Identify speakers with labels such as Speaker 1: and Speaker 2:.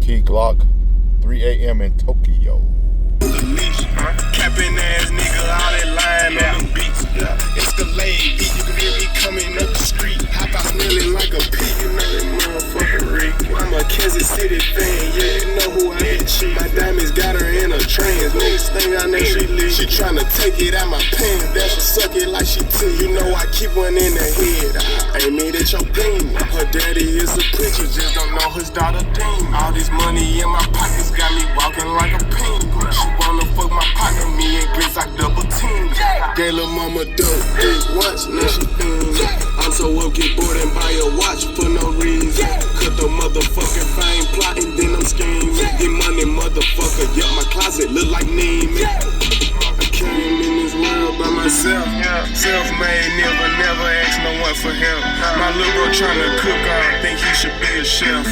Speaker 1: T Glock, 3 a.m. in Tokyo.
Speaker 2: Capping ass nigga, all that line on them beats. Escalade, you can hear me coming up the street. Hop out smelling like a pig, you know that motherfucker Rick. I'm a Kansas City fan, yeah, you know who I hit. My diamonds got her in a trance. Niggas think I know she lit. She tryna take it out my pants, that she suck it like she took. You know I keep one in the head. I aim it at your beam. Her daddy is a preacher, just don't know his daughter Dean. All this money in my pockets got me walking like a penguin. She wanna fuck my partner, me and Glitz like double team. Gay lil' mama dope, big watch, now she fiend. I'm so up, get bored and buy a watch for no reason. Cut the motherfucking fame, plotting, then I'm scheming. Get money, motherfucker, yeah, my closet look like Neiman. I came in this world by myself, self-made, never ask no one for help. My little bro tryna cook, I think he should be a chef.